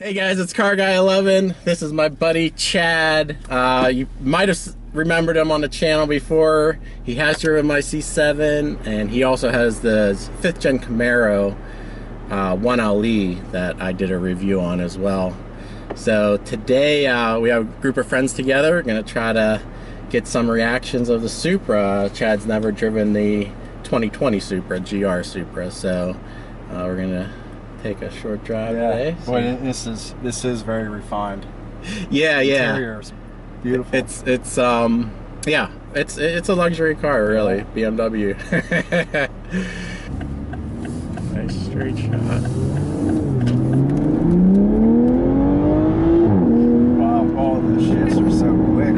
Hey guys, it's Car Guy 11. This is my buddy Chad. You might have remembered him on the channel before. He has driven my C7, and he also has the 5th gen Camaro 1LE that I did a review on as well. So today we have a group of friends together. We're gonna try to get some reactions of the Supra. Chad's never driven the 2020 Supra, GR Supra, so we're gonna take a short drive today. So. Boy, this is very refined. Yeah. Interior's beautiful. It's yeah, it's a luxury car, really. BMW. Nice straight shot. Wow, all the shifts are so quick.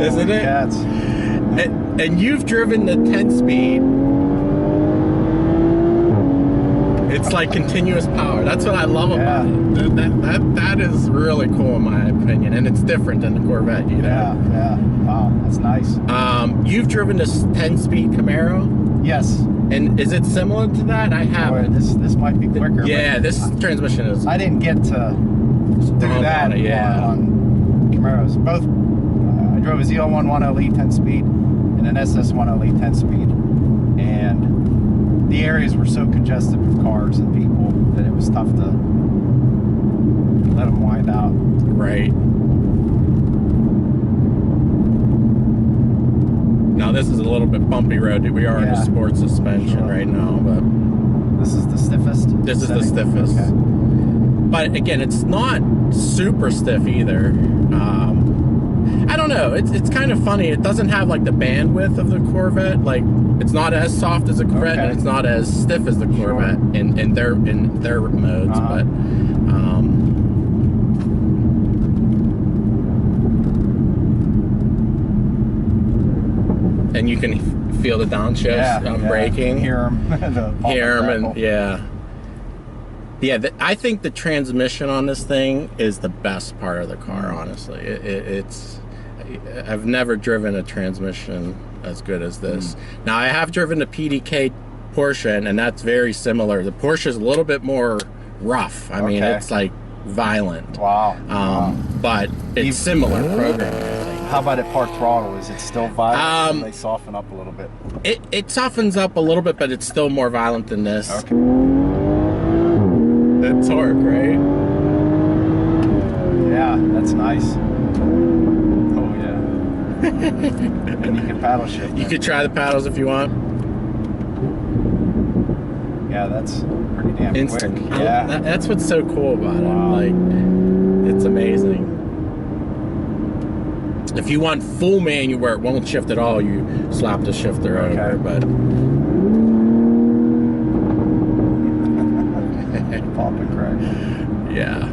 Isn't it? Cats. And you've driven the 10-speed. It's like continuous power. That's what I love about it. That is really cool in my opinion, and it's different than the Corvette. Yeah. Wow, that's nice. You've driven this 10-speed Camaro. Yes. And is it similar to that? I haven't. Boy, this might be quicker. Yeah, this transmission is. I didn't get to do that on Camaros. Both. I drove a ZL1 1LE 10-speed and an SS1LE 10-speed, and the areas were so congested with cars and people that it was tough to let them wind out. Right. Now this is a little bit bumpy road. We are in a sport suspension right now, but this is the stiffest. This is the stiffest. Okay. But again, it's not super stiff either. I don't know. It's kind of funny. It doesn't have like the bandwidth of the Corvette. Like it's not as soft as a Corvette, and it's not as stiff as the Corvette in their modes. But and you can feel the downshift on braking. Hear them. And I think the transmission on this thing is the best part of the car. Honestly, I've never driven a transmission as good as this. Now I have driven the PDK Porsche, and that's very similar. The Porsche is a little bit more rough. I mean, it's like violent. Wow. But it's similar programming, I think. How about at part throttle? Is it still violent? They soften up a little bit. It softens up a little bit, but it's still more violent than this. Okay. The torque, right? Yeah, that's nice. And you can paddle shift. You could try the paddles if you want. Yeah, that's pretty damn instant. Quick. Yeah, that's what's so cool about it. Like, it's amazing. If you want full manual where it won't shift at all, you slap the shifter over. But pop and crack. Yeah.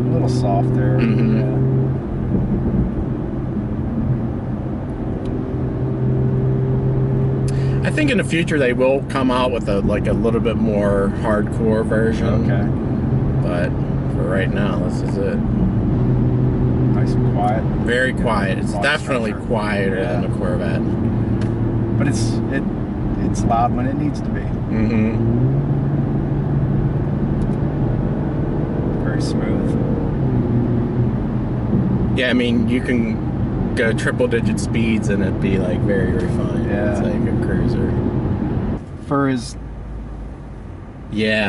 A little soft there. I think in the future they will come out with a little bit more hardcore version. But for right now, this is it. Nice and quiet. Very quiet. It's definitely quieter than the Corvette. But it's loud when it needs to be. Very smooth. Yeah, I mean, you can go triple-digit speeds and it'd be like very refined. Yeah. It's like a cruiser. For as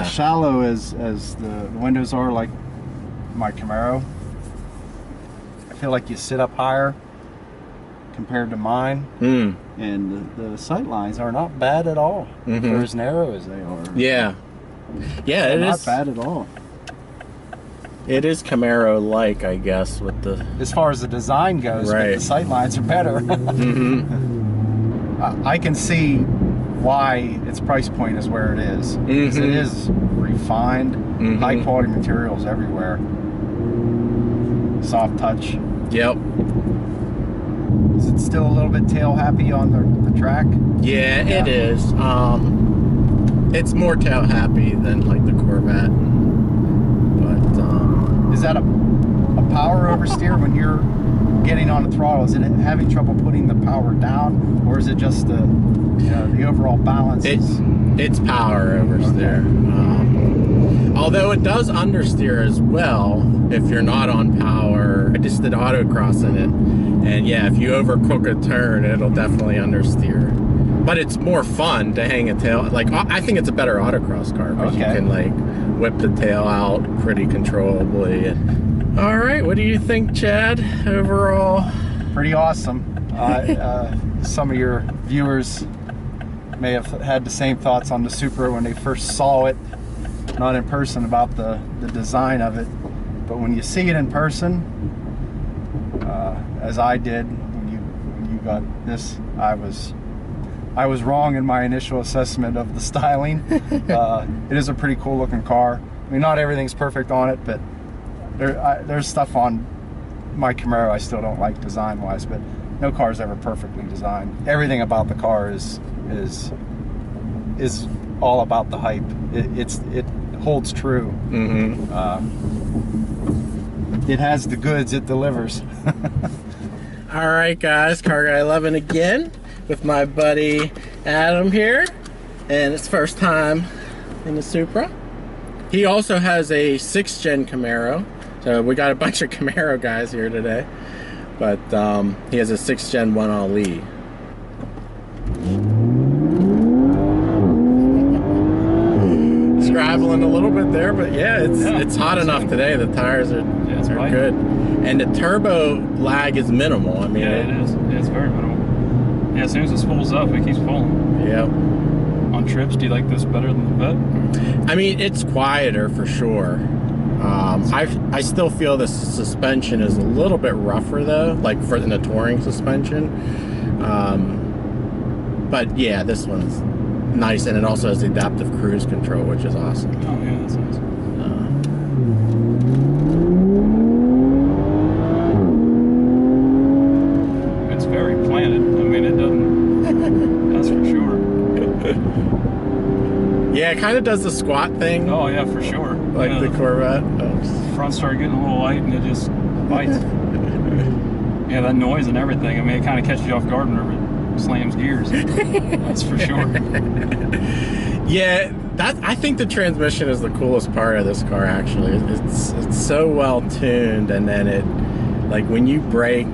shallow as the windows are, like my Camaro, I feel like you sit up higher compared to mine. And the sight lines are not bad at all. They're as narrow as they are. Yeah, it is not bad at all. It is Camaro-like, I guess, with the... As far as the design goes, but the sight lines are better. I can see why its price point is where it is. Because it is refined, high-quality materials everywhere. Soft touch. Yep. Is it still a little bit tail-happy on the track? Yeah, it is. It's more tail-happy than, like, the Corvette. Is that a power oversteer when you're getting on the throttle? Is it having trouble putting the power down, or is it just the overall balance? It's power oversteer. Although it does understeer as well if you're not on power. I just did autocross in it, and yeah, if you overcook a turn, it'll definitely understeer. But it's more fun to hang a tail. Like, I think it's a better autocross car because you can like whip the tail out pretty controllably. All right, what do you think, Chad? Overall, pretty awesome. Some of your viewers may have had the same thoughts on the Supra when they first saw it, not in person, about the design of it. But when you see it in person, as I did when you got this, I was wrong in my initial assessment of the styling. It is a pretty cool looking car. I mean, not everything's perfect on it, but there's stuff on my Camaro I still don't like design wise, but no car is ever perfectly designed. Everything about the car is all about the hype. It holds true. It has the goods, it delivers. All right, guys, Car Guy 11 again with my buddy Adam here, and it's first time in the Supra. He also has a 6th gen Camaro, so we got a bunch of Camaro guys here today, but he has a 6th gen 1LE. Scrabbling a little bit there, but yeah, it's hot enough today. The tires are good, and the turbo lag is minimal. I mean, it is. Yeah, it's very minimal. Yeah, as soon as it spools up, it keeps pulling. Yep. On trips, do you like this better than the Vet? I mean, it's quieter for sure. I still feel the suspension is a little bit rougher though, like in the touring suspension. But yeah, this one's nice, and it also has adaptive cruise control, which is awesome. Oh yeah, that's nice. It's very planted. I mean, it doesn't. That's for sure. Yeah, it kind of does the squat thing. Oh yeah, for sure. Like the Corvette. Front started getting a little light, and it just bites. Yeah, that noise and everything. I mean, it kind of catches you off guard whenever it slams gears. That's for sure. Yeah, I think the transmission is the coolest part of this car. Actually, it's so well tuned, and then it, like when you brake,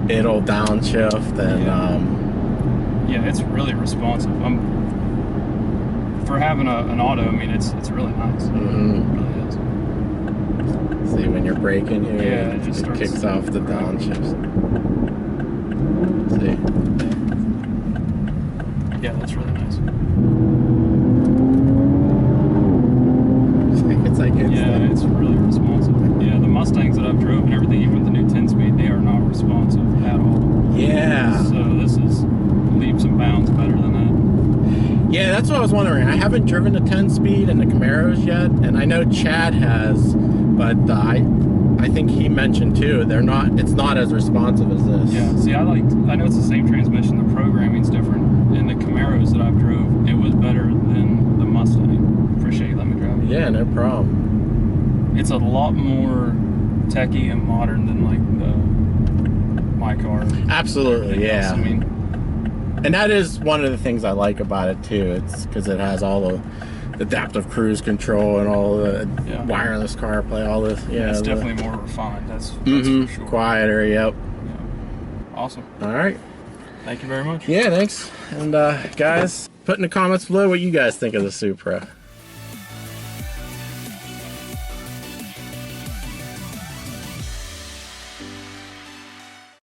it'll downshift, and yeah, it's really responsive. For having an auto, I mean, it's really nice. It really is. See, when you're braking here, yeah, it just kicks off the downshift. See? Yeah, that's really nice. It's like instant. Yeah, it's really responsive. Yeah, the Mustangs that I've drove and everything, even with the new 10-speed, they are not responsive at all. Yeah. So this is leaps and bounds better than that. Yeah, that's what I was wondering. I haven't driven the 10-speed and the Camaros yet, and I know Chad has, but I think he mentioned too, it's not as responsive as this. Yeah, see, I know it's the same transmission, the programming's different. In the Camaros that I've drove, it was better than the Mustang. Appreciate you letting me drive it. Yeah, no problem. It's a lot more techy and modern than like my car. Absolutely, yeah. I mean, and that is one of the things I like about it too. It's because it has all the adaptive cruise control and all the wireless CarPlay, all this. Yeah, it's definitely more refined. That's for sure. Quieter. Yep. Yeah. Awesome. All right. Thank you very much. Yeah, thanks. And guys, put in the comments below what you guys think of the Supra.